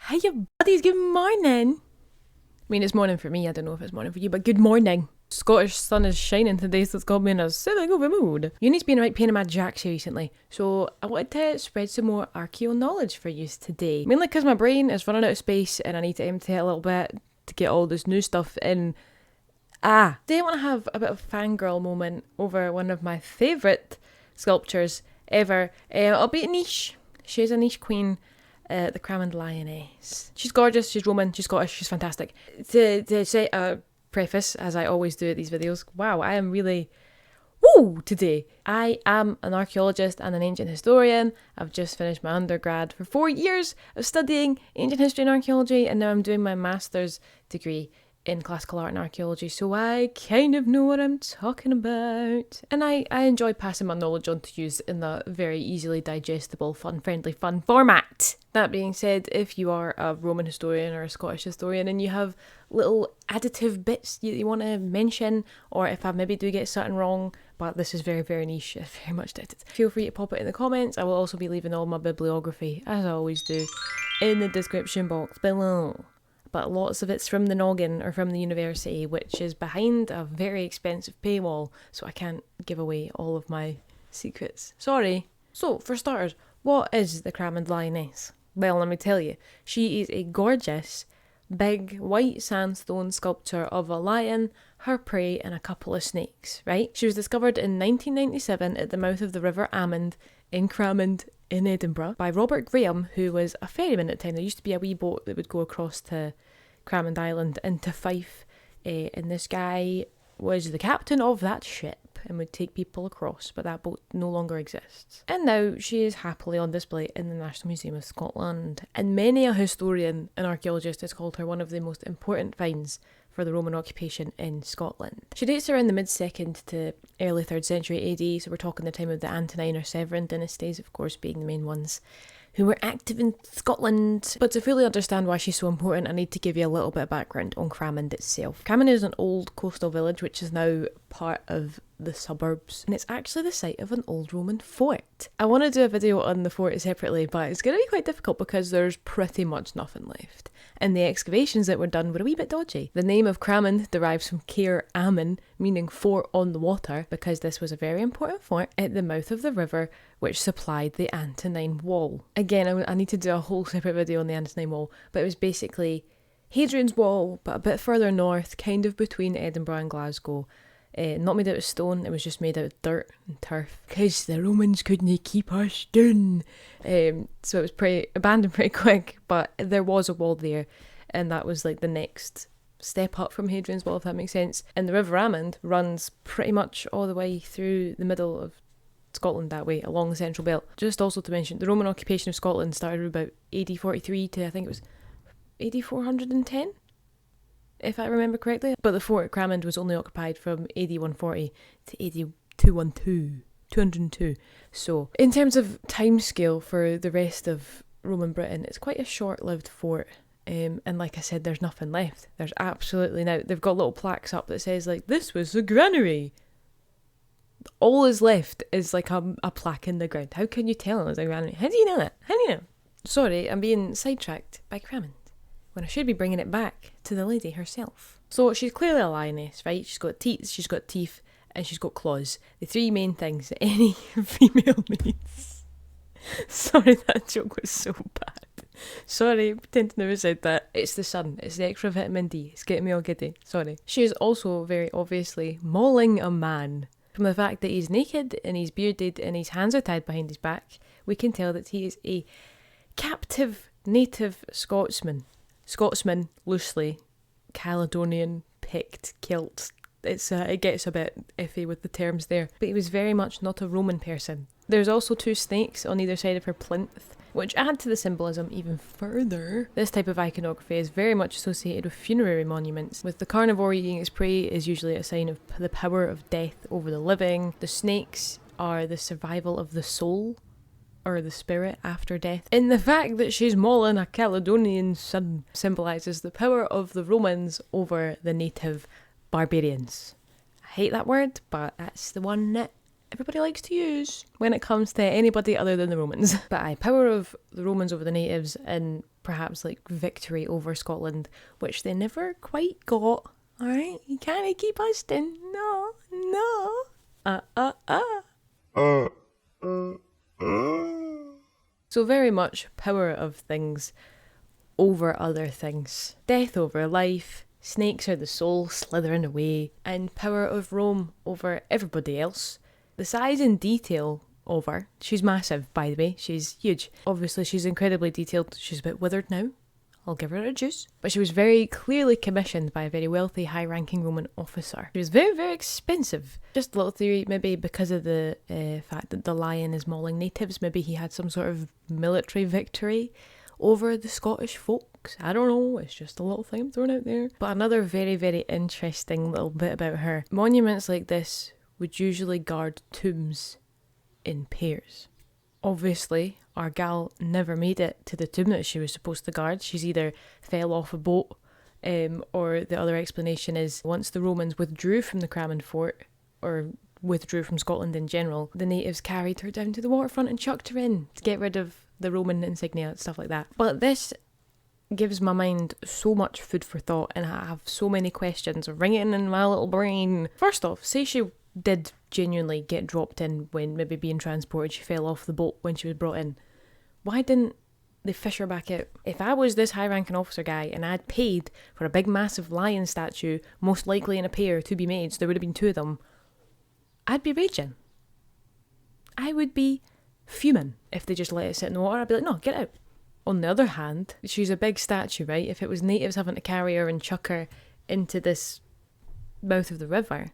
Hiya buddies, good morning. I mean, it's morning for me, I don't know if it's morning for you, but good morning. Scottish sun is shining today, so it's got me in a silly over mood. Uni's been a right pain in my jacks recently, so I wanted to spread some more archaeo knowledge for you today. Mainly because my brain is running out of space and I need to empty it a little bit to get all this new stuff in. Today I want to have a bit of fangirl moment over one of my favourite sculptures ever, albeit niche. She's a niche queen. The Cramond Lioness. She's gorgeous, she's Roman, she's Scottish, she's fantastic. To say a preface, as I always do at these videos, wow, I am really woo today. I am an archaeologist and an ancient historian. I've just finished my undergrad for 4 years of studying ancient history and archaeology, and now I'm doing my master's degree in classical art and archaeology, so I kind of know what I'm talking about. And I enjoy passing my knowledge on to you in a very easily digestible, fun-friendly, fun format. That being said, if you are a Roman historian or a Scottish historian and you have little additive bits you want to mention, or if I maybe do get something wrong, but this is very, very niche, I very much doubt it, feel free to pop it in the comments. I will also be leaving all my bibliography, as I always do, in the description box below. But lots of it's from the noggin or from the university, which is behind a very expensive paywall, so I can't give away all of my secrets. Sorry. So, for starters, what is the Cramond Lioness? Well, let me tell you, she is a gorgeous, big, white sandstone sculpture of a lion, her prey, and a couple of snakes, right? She was discovered in 1997 at the mouth of the River Amond in Cramond, in Edinburgh, by Robert Graham, who was a ferryman at the time. There used to be a wee boat that would go across to Cramond Island into Fife, and this guy was the captain of that ship and would take people across, but that boat no longer exists. And now she is happily on display in the National Museum of Scotland, and many a historian and archaeologist has called her one of the most important finds for the Roman occupation in Scotland. She dates around the mid-2nd to early 3rd century AD, so we're talking the time of the Antonine or Severan dynasties, of course, being the main ones who were active in Scotland. But to fully understand why she's so important, I need to give you a little bit of background on Cramond itself. Cramond is an old coastal village which is now part of the suburbs, and it's actually the site of an old Roman fort. I want to do a video on the fort separately, but it's going to be quite difficult because there's pretty much nothing left, and the excavations that were done were a wee bit dodgy. The name of Cramond derives from Caer Ammon, meaning fort on the water, because this was a very important fort at the mouth of the river which supplied the Antonine Wall. Again, I need to do a whole separate video on the Antonine Wall, but it was basically Hadrian's Wall, but a bit further north, kind of between Edinburgh and Glasgow. Not made out of stone, it was just made out of dirt and turf, because the Romans couldn't keep us down. So it was abandoned pretty quick, but there was a wall there, and that was like the next step up from Hadrian's Wall, if that makes sense. And the River Amond runs pretty much all the way through the middle of Scotland that way, along the Central Belt. Just also to mention, the Roman occupation of Scotland started about AD 43 to, I think it was AD 410? If I remember correctly. But the fort at Cramond was only occupied from AD 140 to AD 202. So, in terms of timescale for the rest of Roman Britain, it's quite a short-lived fort. And like I said, there's nothing left. There's absolutely now. They've got little plaques up that says, like, this was a granary. All is left is like a plaque in the ground. How can you tell it was a granary? How do you know that? How do you know? Sorry, I'm being sidetracked by Cramond, when I should be bringing it back to the lady herself. So she's clearly a lioness, right? She's got teeth, and she's got claws. The three main things that any female needs. Sorry, that joke was so bad. Sorry, pretend to never said that. It's the sun. It's the extra vitamin D. It's getting me all giddy. Sorry. She is also very obviously mauling a man. From the fact that he's naked and he's bearded and his hands are tied behind his back, we can tell that he is a captive native Scotsman. Scotsman, loosely, Caledonian, Pict, Celt. It gets a bit iffy with the terms there. But he was very much not a Roman person. There's also 2 snakes on either side of her plinth, which add to the symbolism even further. This type of iconography is very much associated with funerary monuments, with the carnivore eating its prey is usually a sign of the power of death over the living. The snakes are the survival of the soul, or the spirit after death. And the fact that she's mauling a Caledonian son symbolises the power of the Romans over the native barbarians. I hate that word, but that's the one that everybody likes to use when it comes to anybody other than the Romans. But aye, power of the Romans over the natives and perhaps like victory over Scotland, which they never quite got. Alright, you can't keep husting. No. So very much power of things over other things. Death over life, snakes are the soul slithering away, and power of Rome over everybody else. The size and detail of her, she's massive by the way, she's huge. Obviously she's incredibly detailed, she's a bit withered now. I'll give her a juice. But she was very clearly commissioned by a very wealthy, high-ranking Roman officer. She was very, very expensive. Just a little theory, maybe because of the fact that the lion is mauling natives, maybe he had some sort of military victory over the Scottish folks. I don't know, it's just a little thing I'm throwing out there. But another very, very interesting little bit about her. Monuments like this would usually guard tombs in pairs. Obviously, our gal never made it to the tomb that she was supposed to guard. She's either fell off a boat, or the other explanation is once the Romans withdrew from the Cramond fort, or withdrew from Scotland in general, the natives carried her down to the waterfront and chucked her in to get rid of the Roman insignia, stuff like that. But this gives my mind so much food for thought, and I have so many questions ringing in my little brain. First off, say she did genuinely get dropped in when maybe being transported, she fell off the boat when she was brought in. Why didn't they fish her back out? If I was this high-ranking officer guy and I'd paid for a big massive lion statue, most likely in a pair, to be made, so there would have been two of them, I'd be raging. I would be fuming if they just let it sit in the water. I'd be like, no, get out. On the other hand, she's a big statue, right? If it was natives having to carry her and chuck her into this mouth of the river,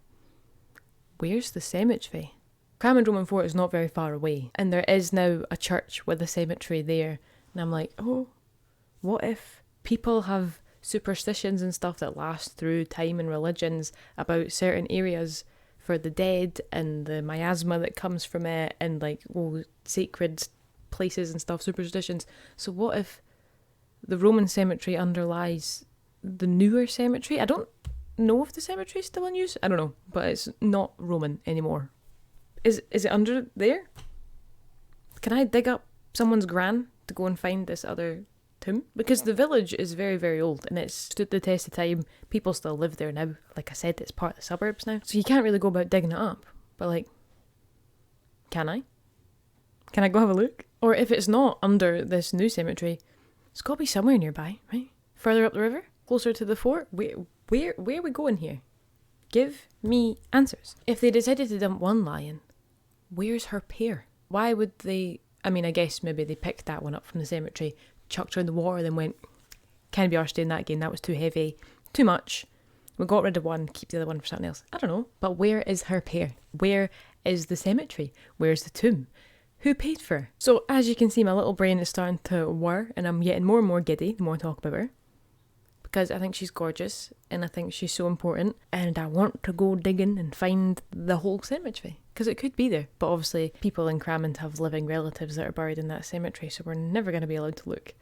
where's the cemetery? Cramond Roman Fort is not very far away, and there is now a church with a cemetery there. And I'm like, oh, what if people have superstitions and stuff that last through time and religions about certain areas for the dead and the miasma that comes from it, and like, oh, sacred places and stuff, superstitions. So what if the Roman cemetery underlies the newer cemetery? I don't know if the cemetery is still in use. I don't know, but it's not Roman anymore. Is it under there? Can I dig up someone's gran to go and find this other tomb? Because the village is very, very old and it's stood the test of time. People still live there now. Like I said, it's part of the suburbs now. So you can't really go about digging it up. But like, can I? Can I go have a look? Or if it's not under this new cemetery, it's got to be somewhere nearby, right? Further up the river? Closer to the fort? Where are we going here? Give me answers. If they decided to dump one lion, where's her pair? Why would they... I mean, I guess maybe they picked that one up from the cemetery, chucked her in the water, then went, can't be arsed doing that again, that was too heavy, too much. We got rid of one, keep the other one for something else. I don't know. But where is her pair? Where is the cemetery? Where's the tomb? Who paid for her? So as you can see, my little brain is starting to whir, and I'm getting more and more giddy the more I talk about her. Because I think she's gorgeous, and I think she's so important, and I want to go digging and find the whole cemetery. Because it could be there, but obviously people in Cramond have living relatives that are buried in that cemetery, so we're never going to be allowed to look.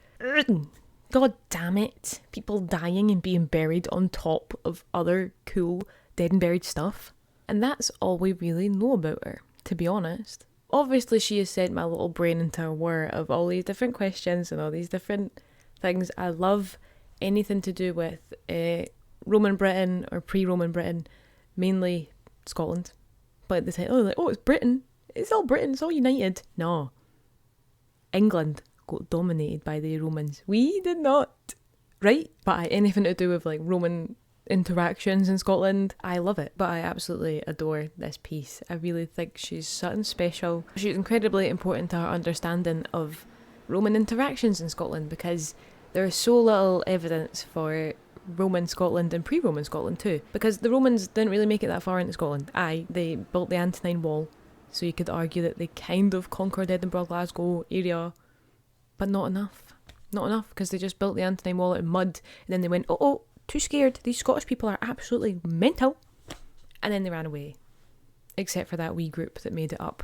God damn it. People dying and being buried on top of other cool dead and buried stuff. And that's all we really know about her, to be honest. Obviously she has sent my little brain into a whir of all these different questions and all these different things. I love anything to do with Roman Britain or pre-Roman Britain, mainly Scotland. But at the time, it's Britain. It's all Britain. It's all united. No. England got dominated by the Romans. We did not. Right? But anything to do with like Roman interactions in Scotland, I love it. But I absolutely adore this piece. I really think she's something special. She's incredibly important to our understanding of Roman interactions in Scotland, because there is so little evidence for Roman Scotland and pre-Roman Scotland too, because the Romans didn't really make it that far into Scotland. They built the Antonine Wall, so you could argue that they kind of conquered Edinburgh, Glasgow area, but not enough, because they just built the Antonine Wall out of mud, and then they went, too scared, these Scottish people are absolutely mental, and then they ran away, except for that wee group that made it up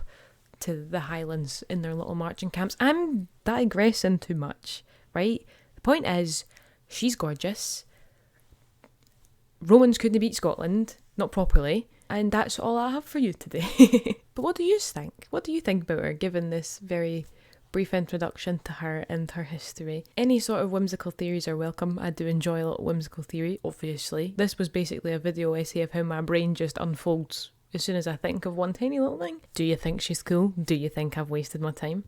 to the Highlands in their little marching camps. I'm digressing too much, right? The point is, she's gorgeous. Romans couldn't beat Scotland, not properly, And that's all I have for you today. But what do you think? What do you think about her, given this very brief introduction to her and her history? Any sort of whimsical theories are welcome. I do enjoy a little whimsical theory, obviously. This was basically a video essay of how my brain just unfolds as soon as I think of one tiny little thing. Do you think she's cool? Do you think I've wasted my time?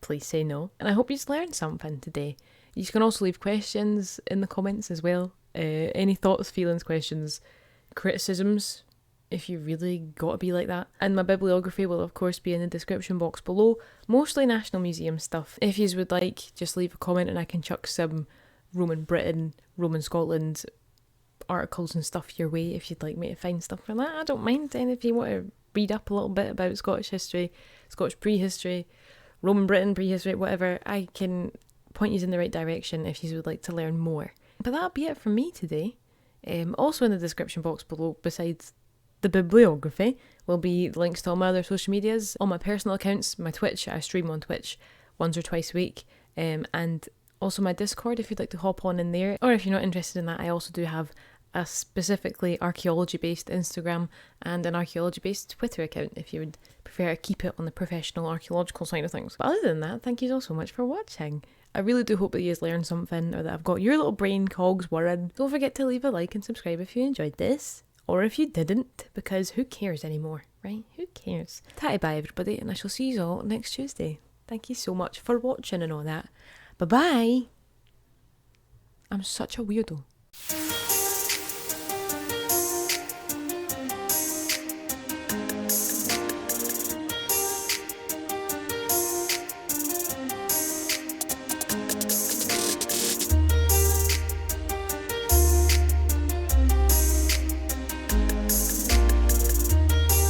Please say no. And I hope you've learned something today. You can also leave questions in the comments as well. Any thoughts, feelings, questions, criticisms, if you really got to be like that. And my bibliography will of course be in the description box below, mostly National Museum stuff. If you would like, just leave a comment and I can chuck some Roman Britain, Roman Scotland articles and stuff your way if you'd like me to find stuff for that. I don't mind. And if you want to read up a little bit about Scottish history, Scottish prehistory, Roman Britain prehistory, whatever, I can point you in the right direction if you would like to learn more. But that'll be it from me today. Also in the description box below, besides the bibliography, will be links to all my other social medias, all my personal accounts, my Twitch. I stream on Twitch once or twice a week, and also my Discord if you'd like to hop on in there. Or if you're not interested in that, I also do have a specifically archaeology-based Instagram and an archaeology-based Twitter account if you would prefer to keep it on the professional archaeological side of things. But other than that, thank you all so much for watching. I really do hope that you guys learned something, or that I've got your little brain cogs whirring. Don't forget to leave a like and subscribe if you enjoyed this, or if you didn't, because who cares anymore, right? Who cares? Tatty bye everybody, and I shall see you all next Tuesday. Thank you so much for watching and all that. Bye bye! I'm such a weirdo.